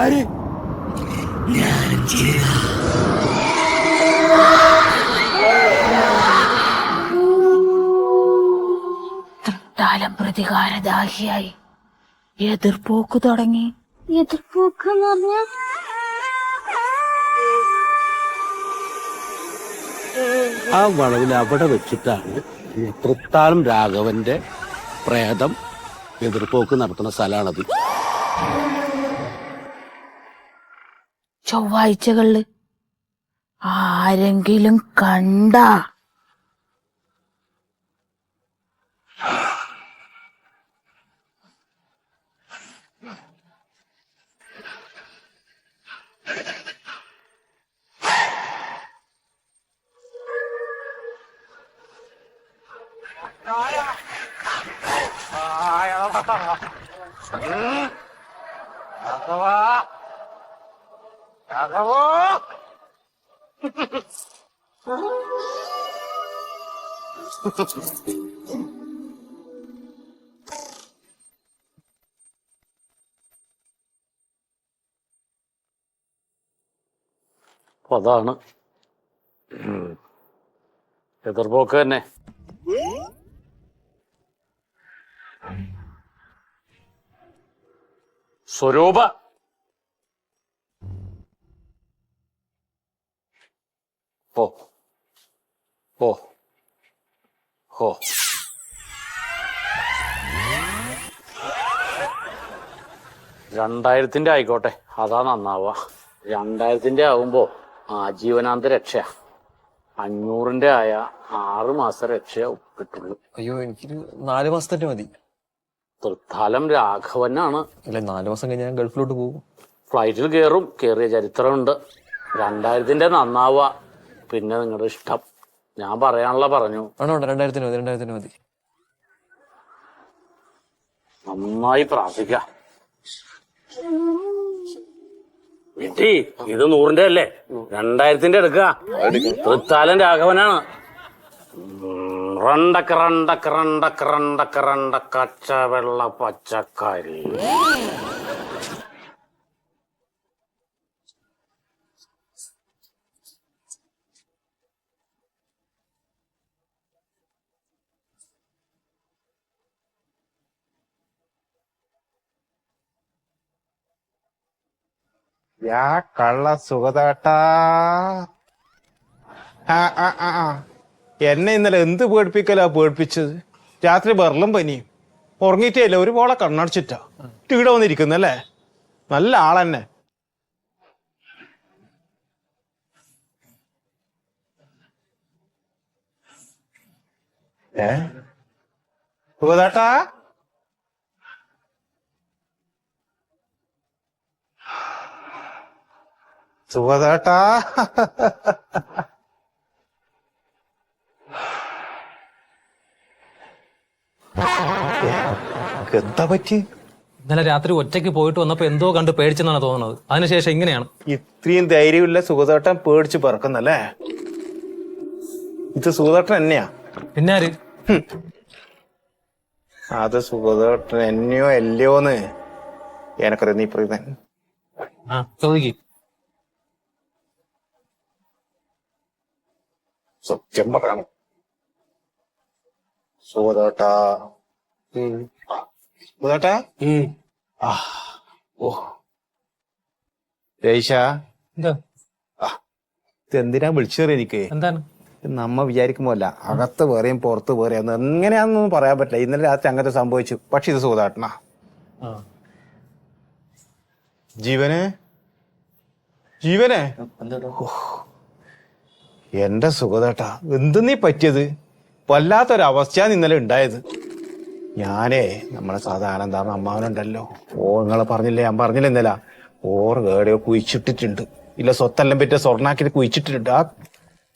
ആര്? തൃത്താലം പ്രതികാരദാഹിയായി എതിർപ്പോക്ക് തുടങ്ങി. എതിർപ്പോക്ക് എന്ന് പറഞ്ഞ ആ വളവിൽ അവിടെ വെച്ചിട്ടാണ് തൃത്താലം രാഘവന്റെ പ്രേതം എതിർപ്പോക്ക് നടത്തുന്ന സ്ഥലമാണത്. ചൊവ്വാഴ്ചകളില് ആരെങ്കിലും കണ്ട അതാണ് എതിർപ്പോക്ക് തന്നെ. സ്വരൂപ ഓ ഓ ഓ 2000 ആയിക്കോട്ടെ, അതാ നന്നാവുക. 2000 ആകുമ്പോ ആജീവനാന്ത രക്ഷ. 500 ആയ 6 മാസം രക്ഷ കിട്ടുള്ളൂ. അയ്യോ, എനിക്കൊരു 4 മാസത്തെ മതി. തൃത്താലം രാഘവനാണ്. അല്ലെ, 4 മാസം കഴിഞ്ഞ് ഞാൻ ഗൾഫിലോട്ട് പോകും. ഫ്ലൈറ്റിൽ കയറിയ ചരിത്രമുണ്ട്. 2000 നന്നാവുക, പിന്നെ നിങ്ങളുടെ ഇഷ്ടം. ഞാൻ പറയാനുള്ള പറഞ്ഞു. ആണോ? 2000 മതി. നന്നായി പ്രാർത്ഥിക്കാം. ഇത് 100 അല്ലേ? 2000 എടുക്കുക. തൃത്താലം രാഘവനാണ്. റണ്ടക്ക കച്ച വെള്ള പച്ചക്കറി. കള്ള സുഖതാട്ടാ, എന്നെ ഇന്നലെ എന്ത് പേടിപ്പിക്കലാ പേടിപ്പിച്ചത്. രാത്രി ബെർലും പനിയും ഉറങ്ങിയിട്ടേല്ല, ഒരു പോളെ കണ്ണടച്ചിട്ടാ ഇവിടെ വന്നിരിക്കുന്നല്ലേ. നല്ല ആളെന്നെ. സുഖതാട്ടാ, സുഖതാട്ടാ, എന്താ പറ്റി? ഇന്നലെ രാത്രി ഒറ്റയ്ക്ക് പോയിട്ട് വന്നപ്പോ എന്തോ കണ്ട് പേടിച്ചെന്നാണ് തോന്നുന്നത്. അതിനുശേഷം ഇങ്ങനെയാണ്. ഇത്രയും ധൈര്യമില്ല സുഖതേട്ടൻ പേടിച്ച് പറക്കുന്നല്ലേ. ഇത് സുഖതേട്ടൻ എന്നെയാ? പിന്നാര്? അത് സുഖതേട്ടൻ എന്നെയോ അല്ലയോന്ന് എനക്കറിയാം. നീ പറയുന്ന ചോദിക്ക്. സത്യം പറയണം സുഖതേട്ടാ. സുഖതേട്ടാ, ഓ ജയ്ഷ, ഇതെന്തിനാ വിളിച്ചേറി? എനിക്ക് എന്താണ് നമ്മ വിചാരിക്കുമ്പോല്ല, അകത്ത് വേറെയും പുറത്ത് വേറെയും എങ്ങനെയാണെന്നൊന്നും പറയാൻ പറ്റില്ല. ഇന്നലെ രാത്രി അങ്ങനത്തെ സംഭവിച്ചു. പക്ഷെ ഇത് സുഖതാട്ടനാ. ജീവനെ എന്റെ സുഖതാട്ടാ, എന്ത് നീ പറ്റിയത്? വല്ലാത്തൊരവസ്ഥയാണ് ഇന്നലെ ഉണ്ടായത്. ഞാനേ നമ്മളെ സാധാരണ എന്താ അമ്മാവനുണ്ടല്ലോ, നിങ്ങളെ പറഞ്ഞില്ലേ, ഞാൻ പറഞ്ഞില്ല ഇന്നല, കേടെയോ കുഴിച്ചിട്ടിട്ടുണ്ട്. ഇല്ല സ്വത്തെല്ലാം പറ്റിയ സ്വർണ്ണാക്കിട്ട് കുഴിച്ചിട്ടിട്ടുണ്ട്. ആ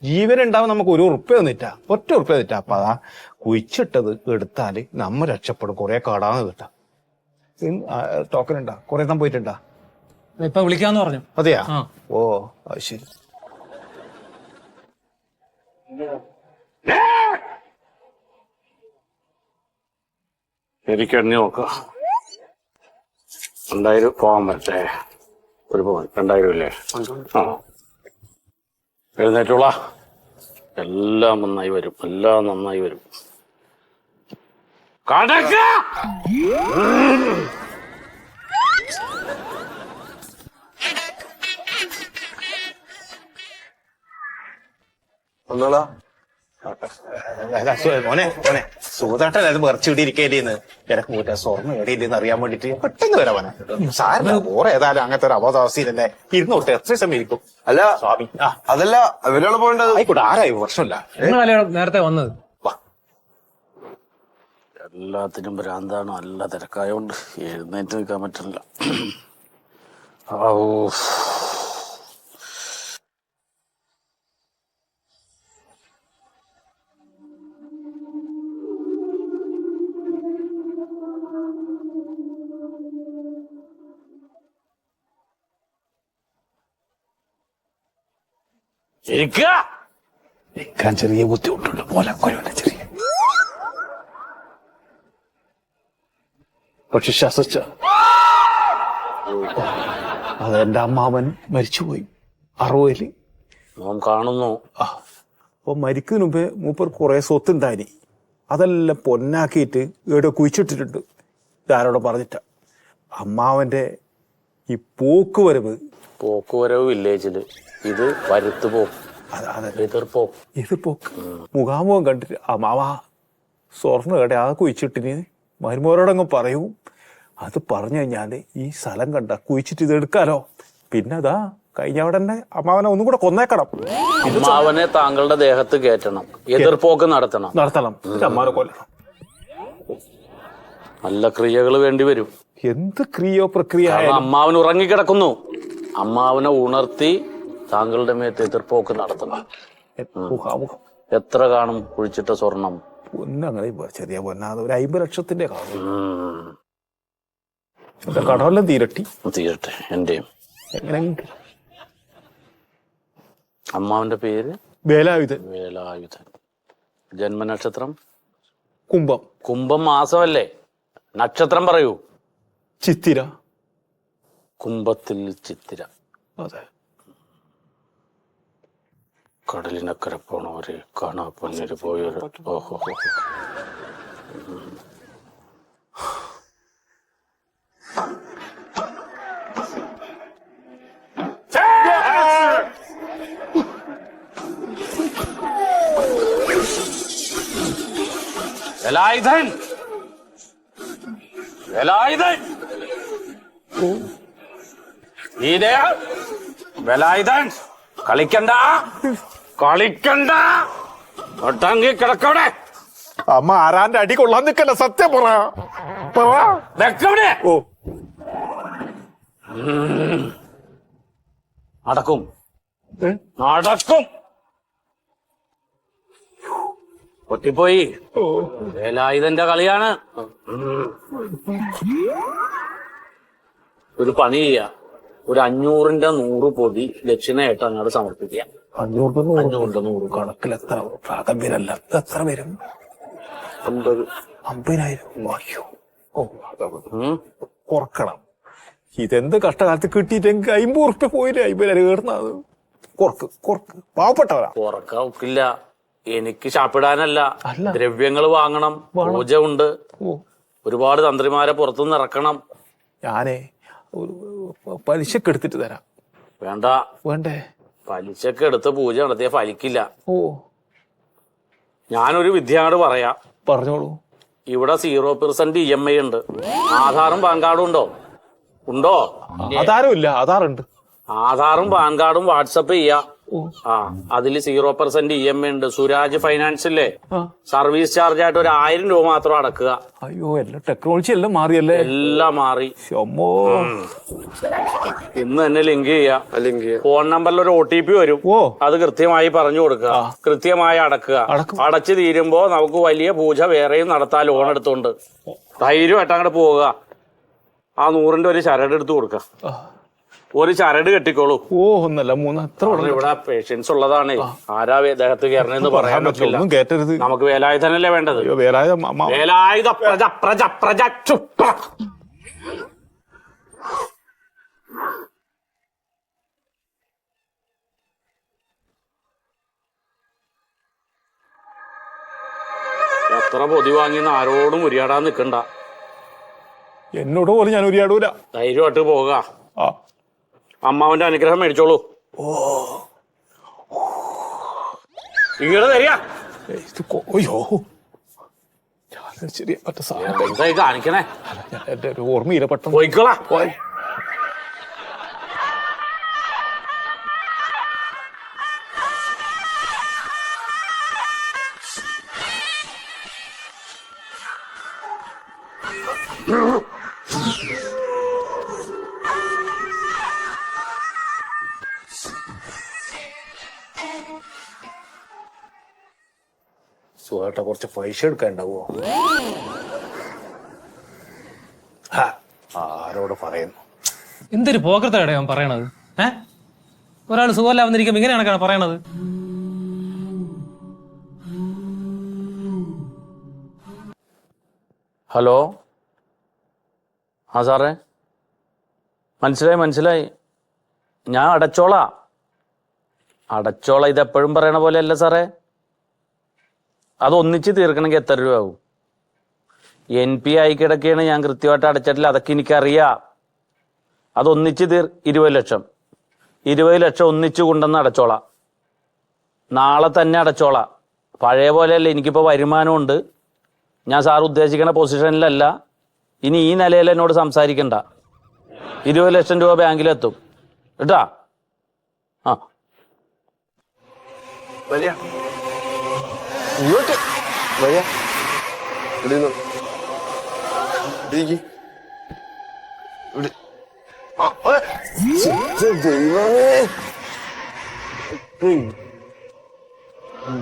ജീവനുണ്ടാവും നമുക്ക് 1 ഉറുപ്പ്യ തന്നിട്ടാ, ഒറ്റ ഉറുപ്പ്യ തന്നിട്ടാ. അപ്പൊ അതാ കുഴിച്ചിട്ടത് എടുത്താല് നമ്മ രക്ഷപ്പെടും. കുറെ കാടാന്ന് കിട്ടാ. ടോക്കൺ ഉണ്ടാ? കുറെ എണ്ണം പോയിട്ടുണ്ടാ? ഇപ്പൊ വിളിക്കാന്ന് പറഞ്ഞു. അതെയാ? ഓ അത് ശരി. ശരിക്കെണ്ണി നോക്ക. 2000 പോകാൻ പറ്റേ? ഒരു പവൻ 2000 ഇല്ലേ? ആ, എഴുന്നേറ്റുള്ള എല്ലാം നന്നായി വരും, എല്ലാം നന്നായി വരും. കടക്ക ഒന്നോളാ മോനെ മോനെ സൂതാട്ടൻ അത് മറിച്ചിവിടെ ഇരിക്കേണ്ടിന്ന് എനക്ക് കൂറ്റ സ്വർണ്ണം എവിടെയില്ലെന്ന് അറിയാൻ വേണ്ടിട്ട് പെട്ടെന്ന് വരാവനെ സാറിന് ഓറെ ഏതായാലും അങ്ങനത്തെ ഒരു അബോധാവസ്ഥയിലല്ലേ ഇരുന്നോട്ടെ എത്ര സമയം ഇരിക്കും. അല്ല സ്വാമി ആ അതല്ല അവരോട് പോകേണ്ടത്. ആയിക്കോട്ടെ, ആരായി വർഷമല്ല. നേരത്തെ വന്നത് എല്ലാത്തിനും ഭ്രാന്താണ്. നല്ല തിരക്കായോണ്ട് എഴുന്നേറ്റ് നിൽക്കാൻ പറ്റില്ല. ഓ നിൽക്കാൻ ചെറിയ ബുദ്ധിമുട്ടുണ്ട് പോലെ കൊല്ലം ചെറിയ പക്ഷെ ശ്വസിച്ച അതെന്റെ അമ്മാവൻ മരിച്ചുപോയി 60-ല്. നാം കാണുന്നു. ആ അപ്പൊ മരിക്കുന്നതിന് മുമ്പേ മൂപ്പർ കുറെ സ്വത്തുണ്ടായി. അതെല്ലാം പൊന്നാക്കിയിട്ട് ഇവിടെ കുഴിച്ചിട്ടിട്ടുണ്ട്. ഇതാരോടെ പറഞ്ഞിട്ട അമ്മാവന്റെ ഈ പോക്കുവരവ് വില്ലേജില് ഇത് വരുത്തു പോക്ക്, എതിർപ്പോക്ക്. ഇത് പോക്ക് മുഖാമുഖം കണ്ടിട്ട് അമ്മാവ സ്വർണ്ണ കട ആ കുഴിച്ചിട്ടിന് മരുമോരോടങ്ങ് പറയും. അത് പറഞ്ഞു കഴിഞ്ഞാല് ഈ സ്ഥലം കണ്ട കുഴിച്ചിട്ട് ഇത് എടുക്കാലോ. പിന്നെ അതാ കഴിഞ്ഞ അവിടെ തന്നെ അമ്മാവനെ ഒന്നും കൂടെ കൊന്നേക്കണം. അമ്മാവനെ താങ്കളുടെ ദേഹത്ത് കയറ്റണം, എതിർപ്പോക്ക് നടത്തണം. അമ്മാവനെ കൊല്ലണം. നല്ല ക്രിയകൾ വേണ്ടി വരും. എന്ത് ക്രിയോ പ്രക്രിയ അമ്മാവൻ ഉറങ്ങിക്കിടക്കുന്നു. അമ്മാവനെ ഉണർത്തി താങ്കളുടെ മേത്ത് എതിർപ്പോക്ക് നടത്തണം. എത്ര കാണും കുഴിച്ചിട്ട സ്വർണം? പൊന്നങ്ങനെ ചെറിയ പൊന്നാതെ ഒരു 50 ലക്ഷത്തിന്റെ കാണും. കടമെല്ലാം തീരട്ടെ എന്റെയും. എങ്ങനെ? അമ്മാവന്റെ പേര് വേലായുധൻ. ജന്മനക്ഷത്രം കുംഭം. കുംഭം മാസമല്ലേ? നക്ഷത്രം പറയൂ. ചിത്തിര. കുംഭത്തിൽ ചിത്തിര. അതെ. കടലിനക്കരെ പോണവര് കാണാ പൊന്നര് പോയൊരു. ഓഹോ. വേലായുധൻ കളിക്കണ്ട ഒട്ടങ്കി കിടക്കവിടെ. അമ്മ ആരാന്റെ അടി കൊള്ളാൻ നിൽക്കല്ല, സത്യം പറ. ഓ നടക്കും. പൊട്ടിപ്പോയി. വേലായുധന്റെ കളിയാണ്. ഒരു പണി ചെയ്യാ, ഒരു 500ന്റെ 100 പൊതി ദക്ഷിണയായിട്ട് അങ്ങോട്ട് സമർപ്പിക്കുക. 500 കണക്കിലെത്ര പ്രാഗമ്യരല്ല. എത്ര വരും? 50,000. അയ്യോ. ഓ കുറക്കണം. ഇതെന്ത് കഷ്ടകാലത്ത് കിട്ടിയിട്ടെങ്കിൽ 50 ഉറുപ്പ്യ പോയിട്ട് 50,000 കയറുന്നത്. കുറക്ക് പാവപ്പെട്ടവരാ. കുറക്കാൻ ഒക്കില്ല. എനിക്ക് ശാപ്പിടാനല്ല, ദ്രവ്യങ്ങൾ വാങ്ങണം. പൂജ ഉണ്ട്. ഒരുപാട് തന്ത്രിമാരെ പുറത്തുനിന്ന് ഇറക്കണം. ഞാനേ പലിശക്ക് എടുത്തിട്ട് തരാം. വേണ്ടേ? പലിശക്ക് എടുത്ത് പൂജ നടത്തിയ ഫലിക്കില്ല. ഓ ഞാനൊരു വിദ്യയോട് പറയാം. പറഞ്ഞോളൂ. ഇവിടെ 0% EMI ഉണ്ട്. ആധാറും പാൻ കാർഡും ഉണ്ടോ? ആധാരം ഇല്ല. ആധാറുണ്ട്. ആധാറും പാൻ കാർഡും വാട്സപ്പ് ചെയ്യാ. അതിൽ 0% EMI ഉണ്ട്. സുരാജ് ഫൈനാൻസില്ലേ, സർവീസ് ചാർജ് ആയിട്ട് ഒരു 1000 രൂപ മാത്രം അടക്കുക. അയ്യോ, എല്ലാം ടെക്നോളജി എല്ലാം മാറിയല്ലേ? എല്ലാം മാറി. ഇന്ന് തന്നെ ലിങ്ക് ചെയ്യാം. ഫോൺ നമ്പറിൽ ഒരു OTP വരും. അത് കൃത്യമായി പറഞ്ഞു കൊടുക്കുക, കൃത്യമായി അടക്കുക. അടച്ചു തീരുമ്പോ നമുക്ക് വലിയ പൂജ വേറെയും നടത്താൻ ലോൺ എടുത്തോണ്ട് ധൈര്യമായിട്ട് അങ്ങോട്ട് പോവുക. ആ 100ന്റെ ഒരു ചരട് എടുത്ത് കൊടുക്കുക. ഒരു ചരട് കെട്ടിക്കോളൂ. ഒന്നല്ല 3 എത്ര ഇവിടെ പേഷ്യൻസ് ഉള്ളതാണ്. ആരാ ദേഹത്ത് കയറണെന്ന് പറയാൻ പറ്റില്ല. നമുക്ക് വേലായുധനല്ലേ വേണ്ടത്. വേലായുധ പ്രജ എത്ര പൊതി വാങ്ങിന്ന് ആരോടും ഉരിയാടാൻ നിൽക്കണ്ട. എന്നോട് പോലും ഞാൻ ഉരിയാടൂല. ധൈര്യമായിട്ട് പോവുക. ആ അമ്മാവന്റെ അനുഗ്രഹം മേടിച്ചോളൂ. ഇങ്ങോട്ട് തരിക. അയ്യോ ശരി മറ്റേ സാധനം എന്തായി കാണിക്കണേ? എന്റെ ഒരു ഓർമ്മയില്ല പെട്ടെന്ന്. പോയിക്കോളാ. സുഖമായിട്ട കുറച്ച് പൈസ എടുക്കാനുണ്ടാവോ? ആരോട് പറയുന്നു? എന്തൊരു പോക്കത്തടേ അവൻ പറയണത്? ഒരാൾ സുഖമില്ലാവുന്നിരിക്കുമ്പോ ഇങ്ങനെയാണ് പറയണത്. ഹലോ. ആ സാറേ, മനസ്സിലായി. ഞാൻ അടച്ചോളാം. ഇതെപ്പോഴും പറയണ പോലെ അല്ല സാറേ. അതൊന്നിച്ച് തീർക്കണമെങ്കിൽ എത്ര രൂപ ആവും? NP ആയി കിടക്കുകയാണ്, ഞാൻ കൃത്യമായിട്ട് അടച്ചിട്ടില്ല. അതൊക്കെ എനിക്കറിയാം. അതൊന്നിച്ച് 20 ലക്ഷം. 20 ലക്ഷം ഒന്നിച്ച് കൊണ്ടുവന്ന് അടച്ചോളാം. നാളെ തന്നെ അടച്ചോളാം. പഴയ പോലെയല്ല, എനിക്കിപ്പോൾ വരുമാനമുണ്ട്. ഞാൻ സാർ ഉദ്ദേശിക്കുന്ന പൊസിഷനിലല്ല. ഇനി ഈ നിലയിൽ എന്നോട് സംസാരിക്കണ്ട. 20 ലക്ഷം രൂപ ബാങ്കിലെത്തും കേട്ടാ. ആ ഇങ്ങോട്ട് വയ്യ.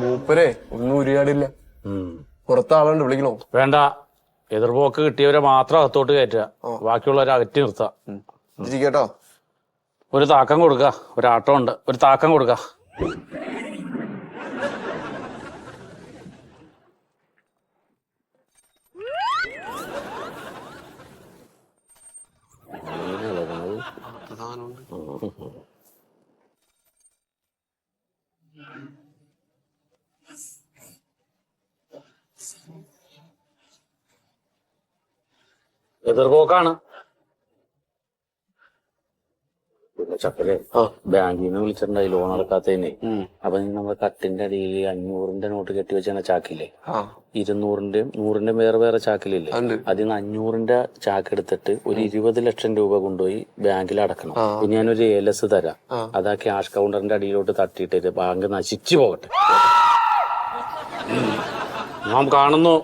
മൂപ്പരെ ഒന്നും ഉരിയാടില്ല. പുറത്താളുണ്ട്, വിളിക്കണോ? വേണ്ട. എതിർപോക്ക് കിട്ടിയവരെ മാത്രം അകത്തോട്ട് കയറ്റുക, ബാക്കിയുള്ളവരെ അകറ്റി നിർത്തുക. കേട്ടോ, ഒരു താക്കം കൊടുക്കുക. ഒരാട്ടം ഉണ്ട്, ഒരു താക്കം കൊടുക്കുക. എതിർപോക്കാണ്. പിന്നെ ചക്കരെ ബാങ്കിൽ നിന്ന് വിളിച്ചിട്ടുണ്ടായി ലോൺ അടക്കാത്തതിന്. അപ്പൊ നമ്മുടെ കട്ടിന്റെ അടിയിൽ 500-ന്റെ നോട്ട് കെട്ടി വെച്ചാൽ ചാക്കില്ലേ, 200-ന്റെയും 100-ന്റെയും വേറെ വേറെ ചാക്കിലില്ലേ, അതിൽ നിന്ന് 500-ന്റെ ചാക്ക് എടുത്തിട്ട് ഒരു 20 ലക്ഷം രൂപ കൊണ്ടുപോയി ബാങ്കിൽ അടക്കണം. പിന്നെ ഞാനൊരു ALS തരാം. അതാ ക്യാഷ് കൗണ്ടറിന്റെ അടിയിലോട്ട് തട്ടിയിട്ടേ ബാങ്ക് നശിച്ചു പോകട്ടെ. നാം കാണുന്നു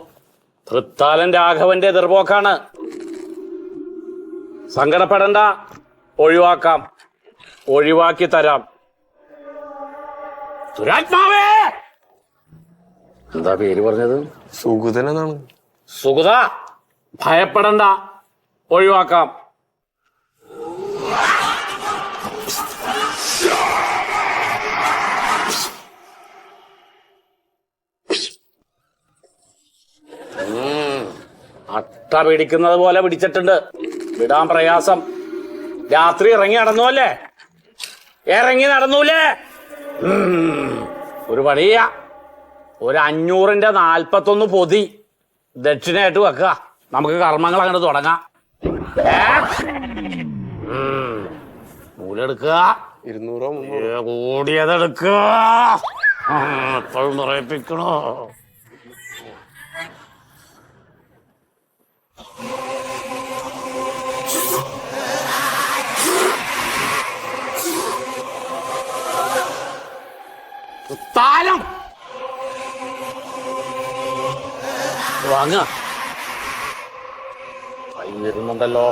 തൃത്താലൻ രാഘവന്റെ എതിർപോക്കാണ്. സങ്കടപ്പെടണ്ട, ഒഴിവാക്കാം, ഒഴിവാക്കി തരാം. ദുരാത്മാവേ, എന്താ പേര് പറഞ്ഞത്? സുഗതനെന്നാണ്. സുഗത, ഭയപ്പെടണ്ട, ഒഴിവാക്കാം. അട്ട പിടിക്കുന്നത് പോലെ പിടിച്ചിട്ടുണ്ട്. വിടാൻ പ്രയാസം. രാത്രി ഇറങ്ങി നടന്നൂല്ലേ? ഒരു പണി ചെയ്യാ. ഒരു 500-ന്റെ 41 പൊതി ദക്ഷിണയായിട്ട് വെക്കുക. നമുക്ക് കർമ്മങ്ങൾ അങ്ങോട്ട് തുടങ്ങാം. മൂലെടുക്കുക, 200 കൂടിയതെടുക്കുക. എപ്പോഴും നിറയിപ്പിക്കണോ? താലം വാങ്ങ കൈ വരുന്നുണ്ടല്ലോ.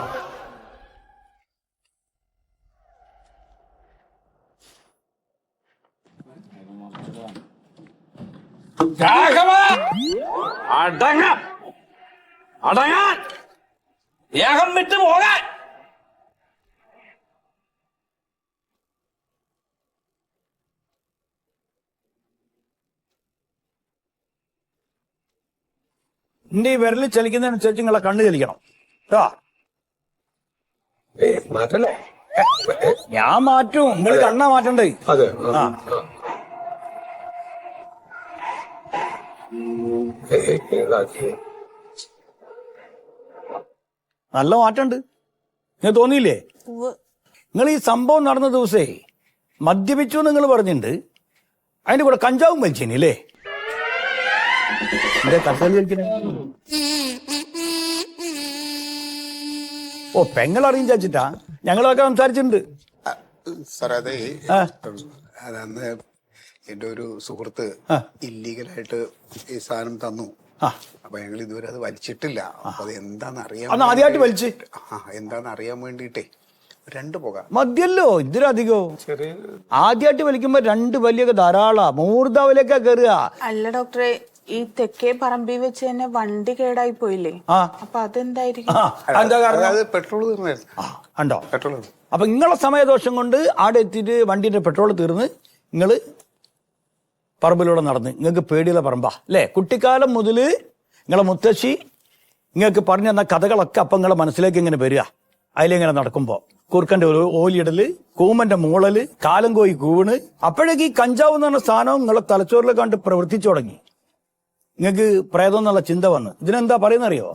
അടങ്ങാൻ ദേഹം വിട്ട് പോകാൻ. എന്റെ ഈ വിരലിൽ ചലിക്കുന്നതനുസരിച്ച് നിങ്ങളെ കണ്ണ് ചലിക്കണം കേട്ടോ. മാറ്റല്ലേ? ഞാൻ മാറ്റും, നിങ്ങൾ കണ്ണാ മാറ്റണ്ടേ. അതെ. ആ നല്ല മാറ്റമുണ്ട്. നിങ്ങൾ തോന്നിയില്ലേ? നിങ്ങൾ ഈ സംഭവം നടന്ന ദിവസേ മദ്യപിച്ചു നിങ്ങൾ പറഞ്ഞിട്ടുണ്ട്. അതിന്റെ കൂടെ കഞ്ചാവും വലിച്ചേനില്ലേ? എന്റെ കഥകളി കളിക്കണേ. ഓ, പെങ്ങൾ അറിയിച്ചാ ഞങ്ങളൊക്കെ സംസാരിച്ചിട്ടുണ്ട്. സാറേ അതെ, ആ. അതന്ന് എന്റെ ഒരു സുഹൃത്ത് ഇല്ലീഗലായിട്ട് ഈ സാധനം തന്നു. അപ്പൊ ഞങ്ങൾ ഇതുവരെ അത് വലിച്ചിട്ടില്ല. അപ്പൊ അത് എന്താന്ന് അറിയാൻ ആദ്യമായിട്ട് വലിച്ച് എന്താന്ന് അറിയാൻ വേണ്ടിട്ടേ 2 പുക മതിയല്ലോ. ഇതിലധികോ ആദ്യമായിട്ട് വലിക്കുമ്പോ 2 വലിയൊക്കെ ധാരാളാ. മൂർധാവിലേക്കാ കയറുക. അല്ല ഡോക്ടറെ, ഈ തെക്കേ പറമ്പിൽ വെച്ച് തന്നെ വണ്ടി കേടായി പോയില്ലേ? അപ്പൊ അതെന്തായിരിക്കും? എന്താ കാരണം? അത് പെട്രോൾ തീർന്നായിരുന്നു. ഉണ്ടോ? പെട്രോൾ അപ്പൊ നിങ്ങളെ സമയദോഷം കൊണ്ട് ആടെ എത്തിയിട്ട് വണ്ടിന്റെ പെട്രോൾ തീർന്ന് നിങ്ങള് പറമ്പിലൂടെ നടന്ന്. നിങ്ങൾക്ക് പേടിയുള്ള പറമ്പാ അല്ലേ? കുട്ടിക്കാലം മുതല് നിങ്ങളെ മുത്തശ്ശി നിങ്ങൾക്ക് പറഞ്ഞു തന്ന കഥകളൊക്കെ അപ്പൊ നിങ്ങളെ മനസ്സിലേക്ക് ഇങ്ങനെ വരിക. അതിലിങ്ങനെ നടക്കുമ്പോ കുറുക്കന്റെ ഓലിയിടല്, കൂമന്റെ മൂളല്, കാലം കോയി കൂണ്. അപ്പോഴേക്ക് ഈ കഞ്ചാവ് എന്ന് പറഞ്ഞ സാധനം നിങ്ങളെ തലച്ചോറിൽ കണ്ട് പ്രവർത്തിച്ചു തുടങ്ങി. നിങ്ങൾക്ക് പ്രേതം എന്നുള്ള ചിന്ത വന്ന്. ഇതിനെന്താ പറയുന്നറിയോ?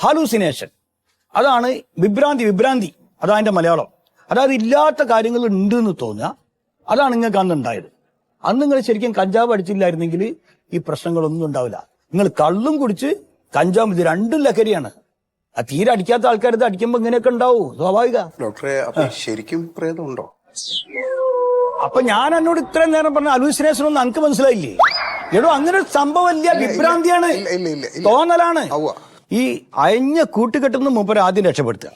ഹാലൂസിനേഷൻ. അതാണ് വിഭ്രാന്തി. അതാ അതിന്റെ മലയാളം. അതായത് ഇല്ലാത്ത കാര്യങ്ങൾ ഉണ്ട് എന്ന് തോന്നുക. അതാണ് നിങ്ങൾക്ക് അന്ന് ഉണ്ടായത്. അന്ന് നിങ്ങൾ ശരിക്കും കഞ്ചാവ് അടിച്ചില്ലായിരുന്നെങ്കിൽ ഈ പ്രശ്നങ്ങളൊന്നും ഉണ്ടാവില്ല. നിങ്ങൾ കള്ളും കുടിച്ച് കഞ്ചാവ്, ഇത് 2 ലഹരിയാണ്. ആ തീരെ അടിക്കാത്ത ആൾക്കാർ ഇത് അടിക്കുമ്പോ ഇങ്ങനെയൊക്കെ ഉണ്ടാവും, സ്വാഭാവിക. ഡോക്ടറെ, അപ്പൊ ശരിക്കും പ്രേതം ഉണ്ടോ? അപ്പൊ ഞാൻ എന്നോട് ഇത്രയും നേരം പറഞ്ഞ അലൂസിനേഷൻ ഒന്നും എനിക്ക് മനസ്സിലായില്ലേ? എടോ, അങ്ങനെ ഒരു സംഭവമില്ല, വിഭ്രാന്തിയാണ്, തോന്നലാണ്. ഈ അയഞ്ഞ കൂട്ടുകെട്ടുന്ന മൂപ്പര് ആദ്യം രക്ഷപ്പെടുത്തുക.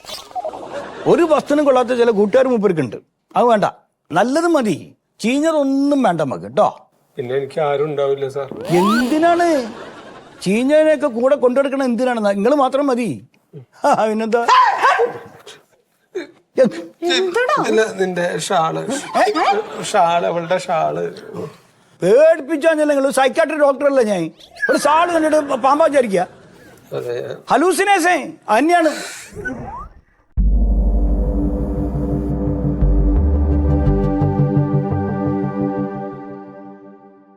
ഒരു വസ്തുനും കൊള്ളാത്ത ചില കൂട്ടുകാർ മൂപ്പർക്കുണ്ട്. അത് വേണ്ട, നല്ലത് മതി. ചീഞ്ഞതൊന്നും വേണ്ട നമുക്ക് കേട്ടോ. പിന്നെ എനിക്ക് ആരും ഉണ്ടാവില്ല സാർ. എന്തിനാണ് ചീഞ്ഞതിനെയൊക്കെ കൂടെ കൊണ്ടെടുക്കണം? എന്തിനാണ്? നിങ്ങൾ മാത്രം മതി. പിന്നെന്താ? നിന്റെ ഷാള് അവളുടെ ഷാള് പേടിപ്പിച്ചാൽ നിങ്ങൾ സൈക്കാട്രി ഡോക്ടറല്ലേ ഞാൻ? ഒരു ഷാള് കണ്ടിട്ട് പാമ്പാചാരിക്കുക. ഹലൂസിനേഷൻ തന്നെയാണ്.